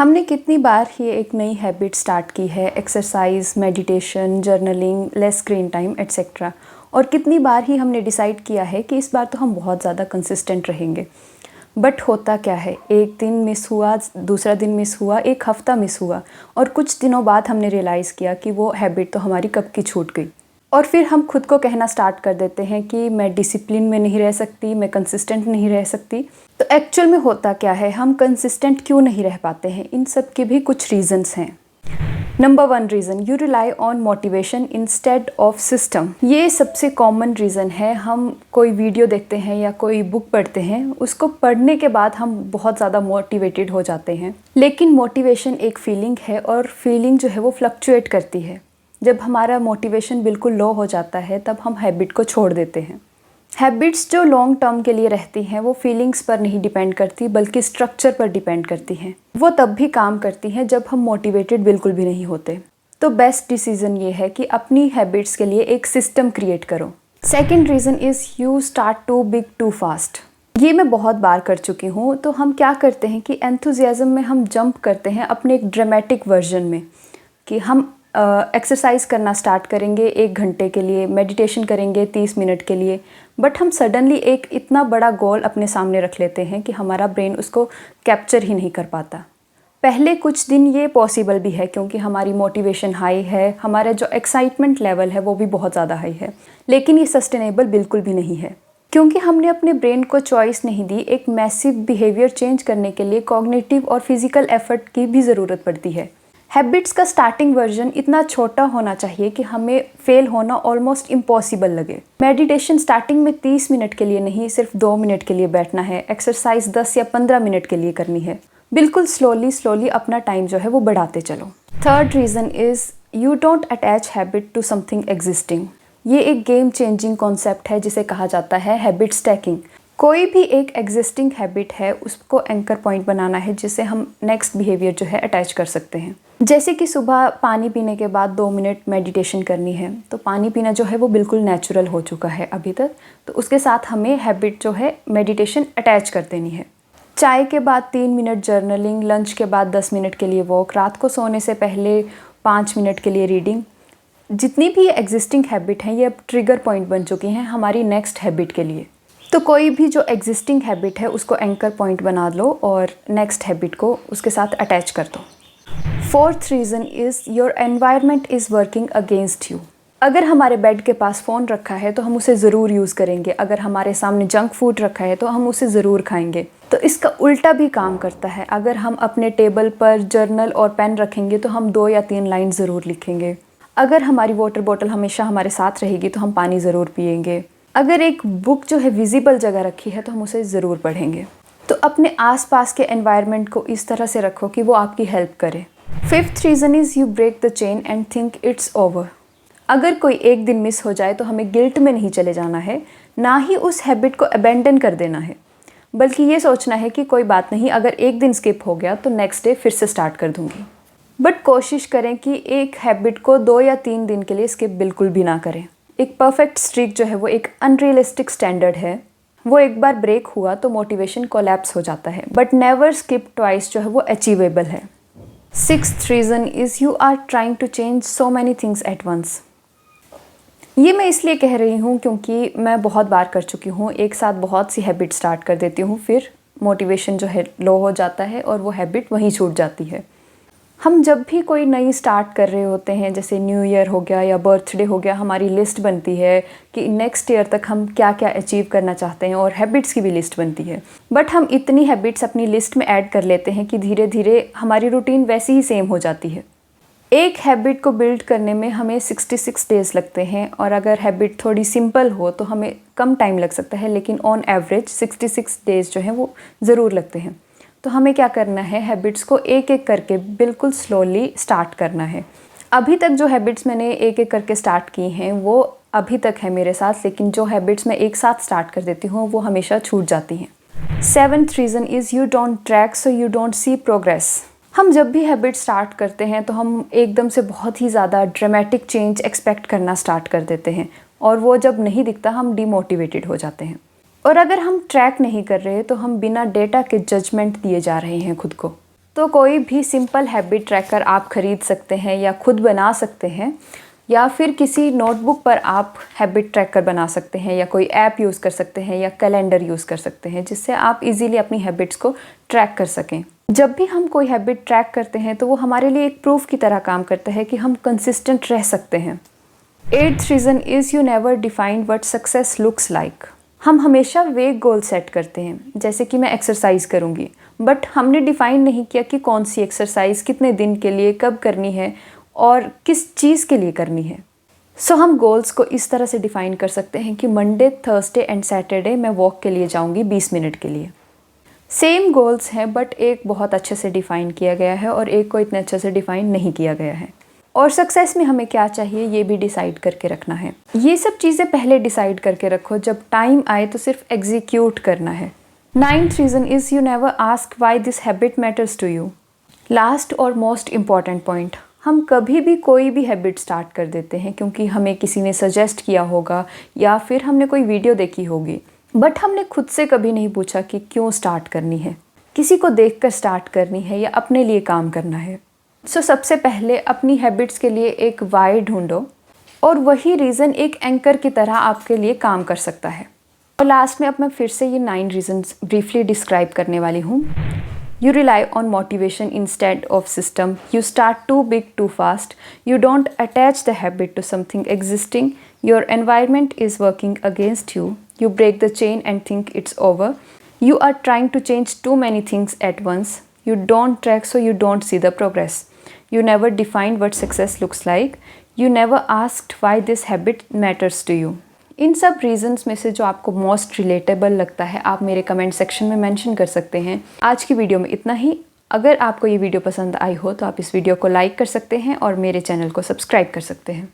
हमने कितनी बार ही एक नई हैबिट स्टार्ट की है, exercise, meditation, journaling, less screen time etcetera. और कितनी बार ही हमने डिसाइड किया है कि इस बार तो हम बहुत ज़्यादा कंसिस्टेंट रहेंगे। बट होता क्या है, एक दिन मिस हुआ, दूसरा दिन मिस हुआ, एक हफ़्ता मिस हुआ और कुछ दिनों बाद हमने रियलाइज़ किया कि वो हैबिट तो हमारी कब की छूट गई। और फिर हम खुद को कहना स्टार्ट कर देते हैं कि मैं डिसिप्लिन में नहीं रह सकती, मैं कंसिस्टेंट नहीं रह सकती। तो एक्चुअल में होता क्या है, हम कंसिस्टेंट क्यों नहीं रह पाते हैं? इन सब के भी कुछ रीज़न्स हैं। Number 1 reason, you rely on motivation instead of system. ये सबसे कॉमन रीज़न है। हम कोई वीडियो देखते हैं या कोई बुक पढ़ते हैं, उसको पढ़ने के बाद हम बहुत ज़्यादा मोटिवेटेड हो जाते हैं। लेकिन मोटिवेशन एक फीलिंग है और फीलिंग जो है वो फ्लक्चुएट करती है। जब हमारा मोटिवेशन बिल्कुल लो हो जाता है तब हम हैबिट को छोड़ देते हैं। हैबिट्स जो लॉन्ग टर्म के लिए रहती हैं वो फीलिंग्स पर नहीं डिपेंड करती बल्कि स्ट्रक्चर पर डिपेंड करती हैं। वो तब भी काम करती हैं जब हम मोटिवेटेड बिल्कुल भी नहीं होते। तो बेस्ट डिसीजन ये है कि अपनी हैबिट्स के लिए एक सिस्टम क्रिएट करो। Second reason is you start too big too fast. ये मैं बहुत बार कर चुकी हूँ। तो हम क्या करते हैं कि एंथुजियाज़म में हम जंप करते हैं अपने एक ड्रामेटिक वर्जन में कि हम एक्सरसाइज करना स्टार्ट करेंगे 1 घंटे के लिए, मेडिटेशन करेंगे 30 मिनट के लिए। बट हम सडनली एक इतना बड़ा गोल अपने सामने रख लेते हैं कि हमारा ब्रेन उसको कैप्चर ही नहीं कर पाता। पहले कुछ दिन ये पॉसिबल भी है क्योंकि हमारी मोटिवेशन हाई है, हमारा जो एक्साइटमेंट लेवल है वो भी बहुत ज़्यादा हाई है। लेकिन ये सस्टेनेबल बिल्कुल भी नहीं है क्योंकि हमने अपने ब्रेन को चॉइस नहीं दी। एक मैसिव बिहेवियर चेंज करने के लिए कॉग्निटिव और फिजिकल एफर्ट की भी ज़रूरत पड़ती है। हैबिट्स का स्टार्टिंग वर्जन इतना छोटा होना चाहिए कि हमें फेल होना ऑलमोस्ट इम्पॉसिबल लगे। मेडिटेशन स्टार्टिंग में 30 मिनट के लिए नहीं, सिर्फ 2 मिनट के लिए बैठना है। एक्सरसाइज 10 या 15 मिनट के लिए करनी है। बिल्कुल स्लोली अपना टाइम जो है वो बढ़ाते चलो। Third reason is you don't attach habit to something existing. ये एक गेम चेंजिंग कॉन्सेप्ट है जिसे कहा जाता है हैबिट स्टैकिंग। कोई भी एक एग्जिस्टिंग हैबिट है, उसको एंकर पॉइंट बनाना है जिसे हम नेक्स्ट बिहेवियर जो है अटैच कर सकते हैं। जैसे कि सुबह पानी पीने के बाद 2 मिनट मेडिटेशन करनी है, तो पानी पीना जो है वो बिल्कुल नेचुरल हो चुका है अभी तक। तो उसके साथ हमें हैबिट जो है मेडिटेशन अटैच कर देनी है। चाय के बाद 3 मिनट जर्नलिंग, लंच के बाद 10 मिनट के लिए वॉक, रात को सोने से पहले 5 मिनट के लिए रीडिंग। जितनी भी एग्जिस्टिंग हैबिट हैं ये अब ट्रिगर पॉइंट बन चुकी हैं हमारी नेक्स्ट हैबिट के लिए। तो कोई भी जो एग्जिस्टिंग हैबिट है उसको एंकर पॉइंट बना लो और नेक्स्ट हैबिट को उसके साथ अटैच कर दो। Fourth reason is your environment is working against you. अगर हमारे बेड के पास फ़ोन रखा है तो हम उसे ज़रूर यूज़ करेंगे। अगर हमारे सामने जंक फूड रखा है तो हम उसे ज़रूर खाएंगे। तो इसका उल्टा भी काम करता है। अगर हम अपने टेबल पर जर्नल और पेन रखेंगे तो हम 2 या 3 लाइन ज़रूर लिखेंगे। अगर हमारी वाटर बॉटल हमेशा हमारे साथ रहेगी तो हम पानी ज़रूर पिएंगे। अगर एक बुक जो है विजिबल जगह रखी है तो हम उसे ज़रूर पढ़ेंगे। तो अपने आसपास के एनवायरनमेंट को इस तरह से रखो कि वो आपकी हेल्प करे। Fifth reason is you break the chain and think it's over. अगर कोई एक दिन मिस हो जाए तो हमें गिल्ट में नहीं चले जाना है, ना ही उस हैबिट को अबेंडन कर देना है, बल्कि ये सोचना है कि कोई बात नहीं, अगर एक दिन स्किप हो गया तो नेक्स्ट डे फिर से स्टार्ट कर दूँगी। बट कोशिश करें कि एक हैबिट को 2 या 3 दिन के लिए स्किप बिल्कुल भी ना करें। एक परफेक्ट स्ट्रीक जो है वो एक अनरियलिस्टिक स्टैंडर्ड है। वो एक बार ब्रेक हुआ तो मोटिवेशन कोलैप्स हो जाता है, बट नेवर स्किप ट्वाइस जो है वो अचीवेबल है। Sixth reason is you are trying to change so many things at once. ये मैं इसलिए कह रही हूँ क्योंकि मैं बहुत बार कर चुकी हूँ। एक साथ बहुत सी हैबिट स्टार्ट कर देती हूँ, फिर मोटिवेशन जो है लो हो जाता है और वो हैबिट वहीं छूट जाती है। हम जब भी कोई नई स्टार्ट कर रहे होते हैं, जैसे न्यू ईयर हो गया या बर्थडे हो गया, हमारी लिस्ट बनती है कि नेक्स्ट ईयर तक हम क्या क्या अचीव करना चाहते हैं और हैबिट्स की भी लिस्ट बनती है। बट हम इतनी हैबिट्स अपनी लिस्ट में ऐड कर लेते हैं कि धीरे धीरे हमारी रूटीन वैसी ही सेम हो जाती है। एक हैबिट को बिल्ड करने में हमें 66 डेज़ लगते हैं और अगर हैबिट थोड़ी सिंपल हो तो हमें कम टाइम लग सकता है, लेकिन ऑन एवरेज 66 डेज़ जो हैं वो ज़रूर लगते हैं। तो हमें क्या करना है, हैबिट्स को एक एक करके बिल्कुल स्लोली स्टार्ट करना है। अभी तक जो हैबिट्स मैंने एक एक करके स्टार्ट की हैं वो अभी तक है मेरे साथ, लेकिन जो हैबिट्स मैं एक साथ स्टार्ट कर देती हूँ वो हमेशा छूट जाती हैं। Seventh reason is you don't track so you don't see progress. हम जब भी हैबिट स्टार्ट करते हैं तो हम एकदम से बहुत ही ज़्यादा ड्रामेटिक चेंज एक्सपेक्ट करना स्टार्ट कर देते हैं और वो जब नहीं दिखता हम डीमोटिवेटेड हो जाते हैं। और अगर हम ट्रैक नहीं कर रहे तो हम बिना डेटा के जजमेंट दिए जा रहे हैं खुद को। तो कोई भी सिंपल हैबिट ट्रैकर आप ख़रीद सकते हैं या खुद बना सकते हैं, या फिर किसी नोटबुक पर आप हैबिट ट्रैकर बना सकते हैं, या कोई ऐप यूज़ कर सकते हैं, या कैलेंडर यूज़ कर सकते हैं, जिससे आप इजीली अपनी हैबिट्स को ट्रैक कर सकें। जब भी हम कोई हैबिट ट्रैक करते हैं तो वो हमारे लिए एक प्रूफ की तरह काम करता है कि हम कंसिस्टेंट रह सकते हैं। 8th reason is you never defined what success looks like. हम हमेशा वेग गोल सेट करते हैं, जैसे कि मैं एक्सरसाइज करूँगी, बट हमने डिफ़ाइन नहीं किया कि कौन सी एक्सरसाइज कितने दिन के लिए कब करनी है और किस चीज़ के लिए करनी है। सो हम गोल्स को इस तरह से डिफ़ाइन कर सकते हैं कि मंडे, थर्सडे एंड सैटरडे मैं वॉक के लिए जाऊँगी 20 मिनट के लिए। सेम गोल्स हैं, बट एक बहुत अच्छे से डिफ़ाइन किया गया है और एक को इतने अच्छे से डिफ़ाइन नहीं किया गया है। और सक्सेस में हमें क्या चाहिए ये भी डिसाइड करके रखना है। ये सब चीज़ें पहले डिसाइड करके रखो, जब टाइम आए तो सिर्फ एग्जीक्यूट करना है। 9th reason is you never ask why this habit matters to you. Last और मोस्ट इम्पॉर्टेंट पॉइंट, हम कभी भी कोई भी हैबिट स्टार्ट कर देते हैं क्योंकि हमें किसी ने सजेस्ट किया होगा या फिर हमने कोई वीडियो देखी होगी, बट हमने खुद से कभी नहीं पूछा कि क्यों स्टार्ट करनी है, किसी को देखकर स्टार्ट करनी है या अपने लिए काम करना है। सो सबसे पहले अपनी हैबिट्स के लिए एक वाई ढूंढो और वही रीज़न एक एंकर की तरह आपके लिए काम कर सकता है। और लास्ट में अब मैं फिर से ये 9 रीजंस ब्रीफली डिस्क्राइब करने वाली हूँ। You rely on motivation instead of system. You start too big too fast. You don't attach the habit to something existing. Your environment is working against you. You break the chain and think it's over. You are trying to change too many things at once. You don't track so you don't see the progress. You never defined what success looks like. You never asked why this habit matters to you. इन सब reasons में से जो आपको most relatable लगता है आप मेरे comment section में मेंशन कर सकते हैं। आज की वीडियो में इतना ही। अगर आपको ये वीडियो पसंद आई हो तो आप इस वीडियो को लाइक कर सकते हैं और मेरे चैनल को सब्सक्राइब कर सकते हैं।